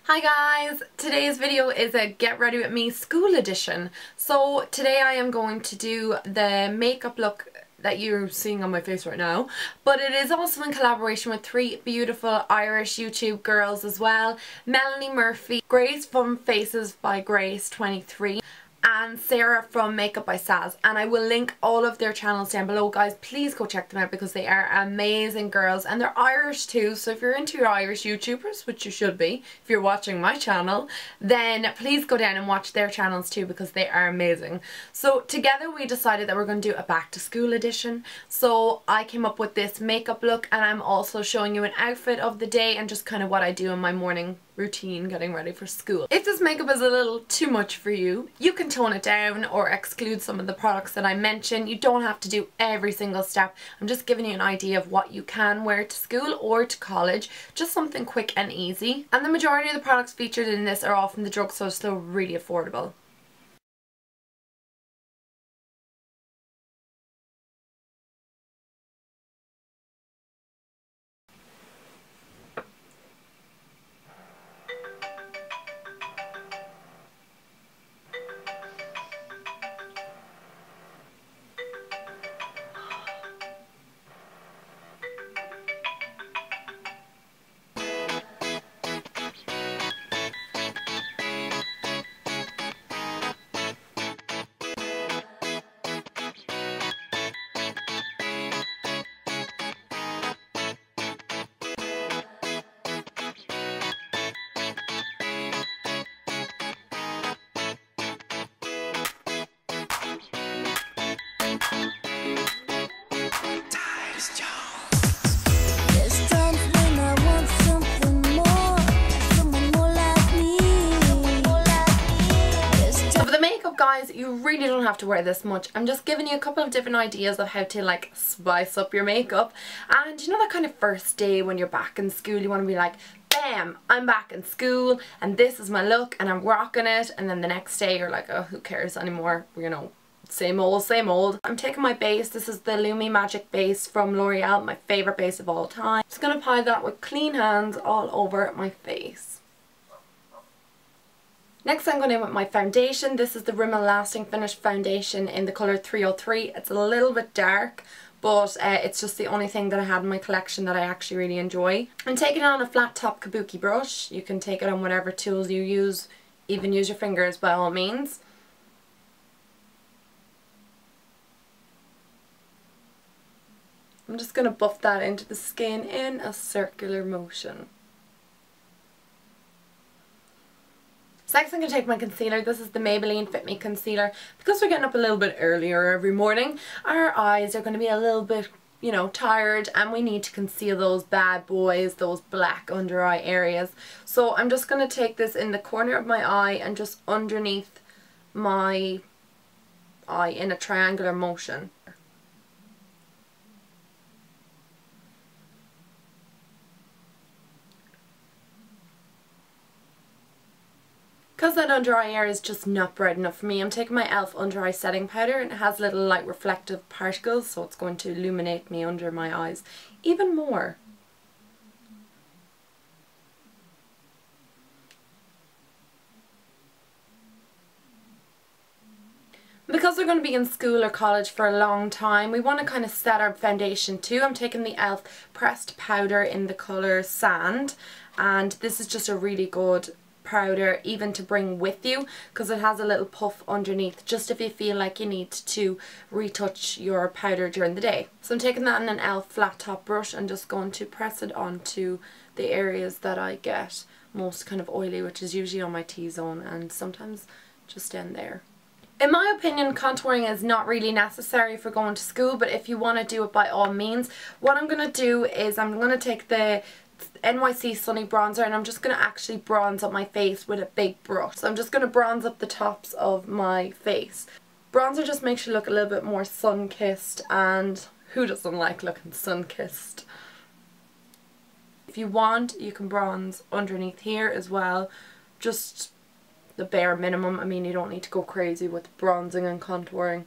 Hi guys! Today's video is a get ready with me school edition. So today I am going to do the makeup look that you're seeing on my face right now, but it is also in collaboration with three beautiful Irish YouTube girls as well. Melanie Murphy, Grace from Faces by Grace 23 and Sarah from Makeup by Saz, and I will link all of their channels down below. Guys, please go check them out because they are amazing girls and they're Irish too, so if you're into your Irish YouTubers, which you should be if you're watching my channel, then please go down and watch their channels too because they are amazing. So together we decided that we're going to do a back to school edition, so I came up with this makeup look and I'm also showing you an outfit of the day and just kind of what I do in my morning routine getting ready for school. If this makeup is a little too much for you, you can tone it down or exclude some of the products that I mentioned. You don't have to do every single step. I'm just giving you an idea of what you can wear to school or to college, just something quick and easy. And the majority of the products featured in this are all from the drugstore, so really affordable. Guys, you really don't have to wear this much. I'm just giving you a couple of different ideas of how to like spice up your makeup. And you know that kind of first day when you're back in school, you want to be like, bam, I'm back in school and this is my look and I'm rocking it, and then the next day you're like, oh, who cares anymore, you know, same old, same old. I'm taking my base. This is the Lumi Magic base from L'Oreal, my favourite base of all time. Just going to apply that with clean hands all over my face. Next I'm going in with my foundation. This is the Rimmel Lasting Finish foundation in the colour 303. It's a little bit dark, but it's just the only thing that I had in my collection that I actually really enjoy. I'm taking it on a flat top kabuki brush. You can take it on whatever tools you use, even use your fingers by all means. I'm just going to buff that into the skin in a circular motion. So next I'm going to take my concealer. This is the Maybelline Fit Me Concealer. Because we're getting up a little bit earlier every morning, our eyes are going to be a little bit, you know, tired, and we need to conceal those bad boys, those black under eye areas. So I'm just going to take this in the corner of my eye and just underneath my eye in a triangular motion. Because that under eye area is just not bright enough for me, I'm taking my e.l.f. under eye setting powder, and it has little light reflective particles, so it's going to illuminate me under my eyes even more. Because we're going to be in school or college for a long time, we want to kind of set our foundation too. I'm taking the e.l.f. pressed powder in the colour Sand, and this is just a really good powder even to bring with you because it has a little puff underneath just if you feel like you need to retouch your powder during the day. So I'm taking that in an e.l.f. flat top brush and just going to press it onto the areas that I get most kind of oily, which is usually on my T-zone and sometimes just down there. In my opinion, contouring is not really necessary for going to school, but if you want to do it, by all means. What I'm going to do is I'm going to take the NYC Sunny Bronzer and I'm just going to actually bronze up my face with a big brush. So I'm just going to bronze up the tops of my face. Bronzer just makes you look a little bit more sun-kissed, and who doesn't like looking sun-kissed? If you want, you can bronze underneath here as well, just the bare minimum. I mean, you don't need to go crazy with bronzing and contouring.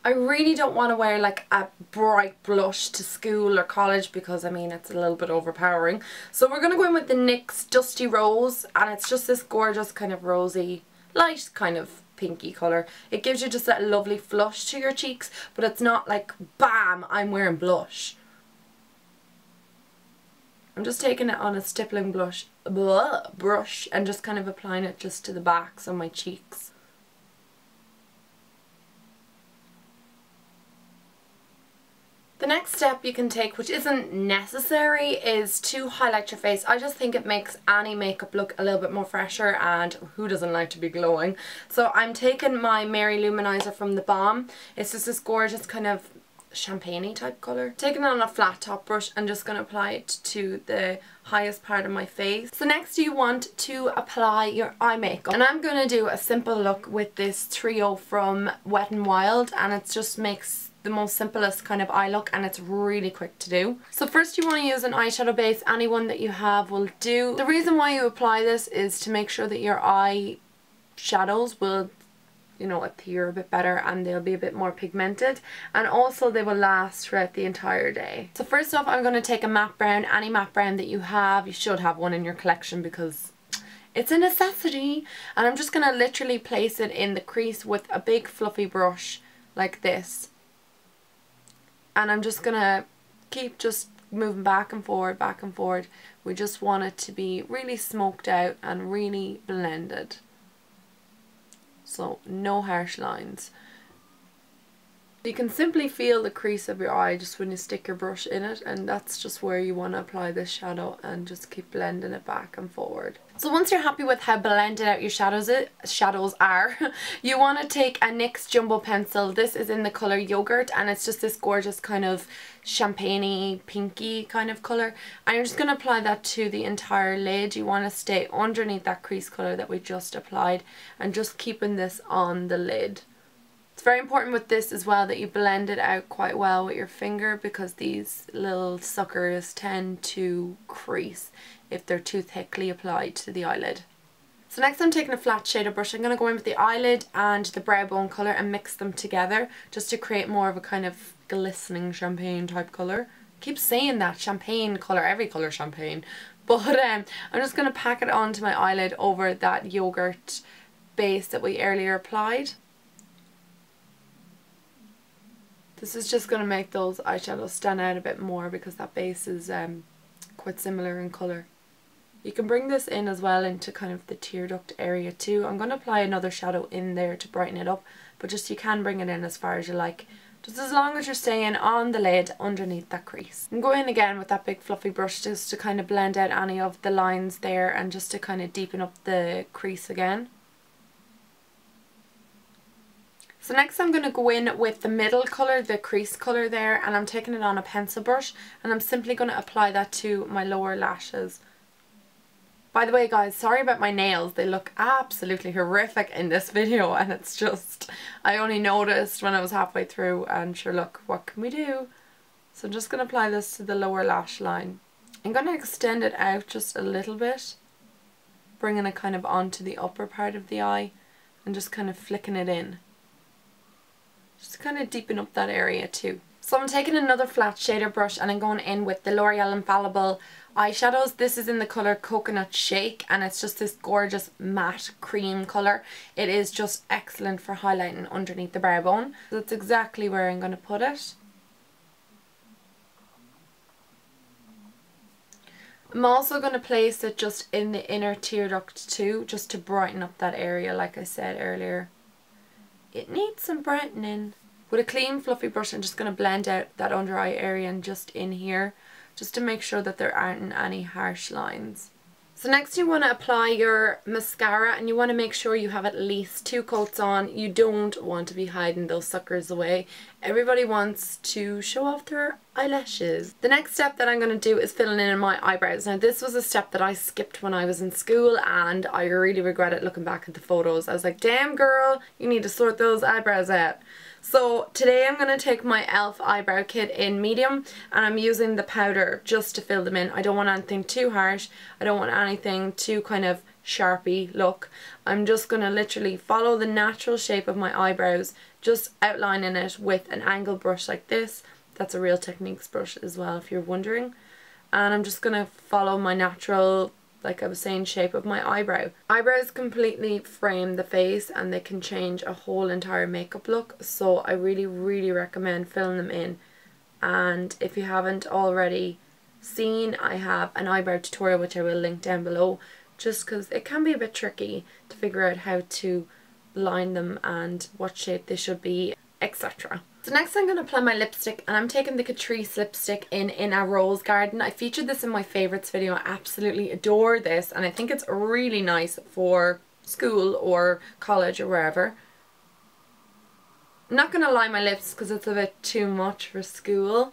I really don't want to wear like a bright blush to school or college because I mean it's a little bit overpowering. So we're going to go in with the NYX Dusty Rose, and it's just this gorgeous kind of rosy, light kind of pinky colour. It gives you just that lovely flush to your cheeks, but it's not like bam, I'm wearing blush. I'm just taking it on a stippling brush and just kind of applying it just to the backs of my cheeks. The next step you can take, which isn't necessary, is to highlight your face. I just think it makes any makeup look a little bit more fresher, and who doesn't like to be glowing? So I'm taking my Mary Luminizer from the Balm. It's just this gorgeous kind of champagne-y type colour. Taking it on a flat top brush and just going to apply it to the highest part of my face. So next you want to apply your eye makeup, and I'm going to do a simple look with this trio from Wet n Wild, and it just makes the most simplest kind of eye look, and it's really quick to do. So first you want to use an eyeshadow base. Any one that you have will do. The reason why you apply this is to make sure that your eye shadows will, you know, appear a bit better and they'll be a bit more pigmented, and also they will last throughout the entire day. So first off, I'm going to take a matte brown, any matte brown that you have. You should have one in your collection because it's a necessity. And I'm just going to literally place it in the crease with a big fluffy brush like this. And I'm just going to keep just moving back and forward, back and forward. We just want it to be really smoked out and really blended. So no harsh lines. You can simply feel the crease of your eye just when you stick your brush in it, and that's just where you want to apply this shadow and just keep blending it back and forward. So once you're happy with how blended out your shadows are, you want to take a NYX Jumbo Pencil. This is in the colour Yogurt, and it's just this gorgeous kind of champagne-y, pinky kind of colour. And you're just going to apply that to the entire lid. You want to stay underneath that crease colour that we just applied and just keeping this on the lid. It's very important with this as well that you blend it out quite well with your finger, because these little suckers tend to crease if they're too thickly applied to the eyelid. So next I'm taking a flat shader brush. I'm going to go in with the eyelid and the brow bone colour and mix them together just to create more of a kind of glistening champagne type colour. I keep saying that, champagne colour, every colour champagne. But I'm just going to pack it onto my eyelid over that yogurt base that we earlier applied. This is just going to make those eyeshadows stand out a bit more because that base is quite similar in colour. You can bring this in as well into kind of the tear duct area too. I'm going to apply another shadow in there to brighten it up, but just you can bring it in as far as you like, just as long as you're staying on the lid underneath that crease. I'm going again with that big fluffy brush just to kind of blend out any of the lines there and just to kind of deepen up the crease again. So next I'm going to go in with the middle colour, the crease colour there, and I'm taking it on a pencil brush and I'm simply going to apply that to my lower lashes. By the way guys, sorry about my nails, they look absolutely horrific in this video, and it's just, I only noticed when I was halfway through, and sure, look, what can we do? So I'm just going to apply this to the lower lash line. I'm going to extend it out just a little bit, bringing it kind of onto the upper part of the eye and just kind of flicking it in. Just kind of deepen up that area too. So I'm taking another flat shader brush and I'm going in with the L'Oreal Infallible eyeshadows. This is in the colour Coconut Shake, and it's just this gorgeous matte cream colour. It is just excellent for highlighting underneath the brow bone. So that's exactly where I'm going to put it. I'm also going to place it just in the inner tear duct too, just to brighten up that area like I said earlier. It needs some brightening. With a clean fluffy brush I'm just going to blend out that under eye area and just in here, just to make sure that there aren't any harsh lines. So next you want to apply your mascara, and you want to make sure you have at least 2 coats on. You don't want to be hiding those suckers away. Everybody wants to show off their eyelashes. The next step that I'm going to do is filling in my eyebrows. Now this was a step that I skipped when I was in school, and I really regret it looking back at the photos. I was like, damn girl, you need to sort those eyebrows out. So today I'm going to take my e.l.f. eyebrow kit in medium, and I'm using the powder just to fill them in. I don't want anything too harsh. I don't want anything too kind of Sharpie look. I'm just going to literally follow the natural shape of my eyebrows, just outlining it with an angle brush like this. That's a Real Techniques brush as well, if you're wondering. And I'm just going to follow my natural, like I was saying, shape of my eyebrow. Eyebrows completely frame the face and they can change a whole entire makeup look, so I really recommend filling them in. And if you haven't already seen, I have an eyebrow tutorial which I will link down below, just because it can be a bit tricky to figure out how to line them and what shape they should be, etc. So next I'm going to apply my lipstick, and I'm taking the Catrice lipstick in a Rose Garden. I featured this in my favourites video. I absolutely adore this, and I think it's really nice for school or college or wherever. I'm not going to line my lips because it's a bit too much for school.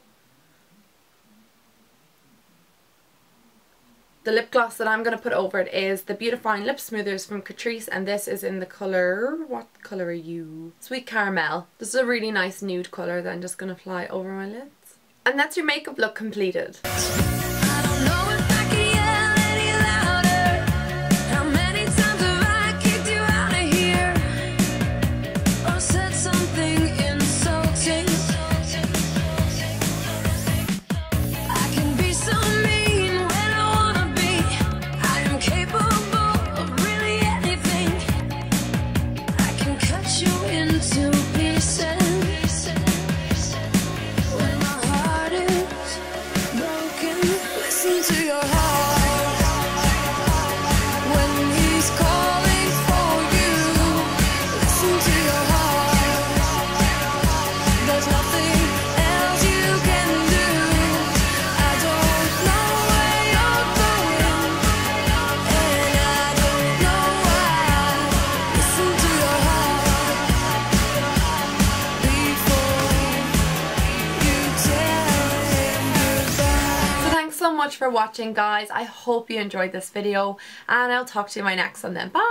The lip gloss that I'm going to put over it is the Beautifying Lip Smoothers from Catrice, and this is in the colour, what colour are you? Sweet Caramel. This is a really nice nude colour that I'm just going to apply over my lids. And that's your makeup look completed. So much for watching, guys. I hope you enjoyed this video, and I'll talk to you in my next one then. Bye!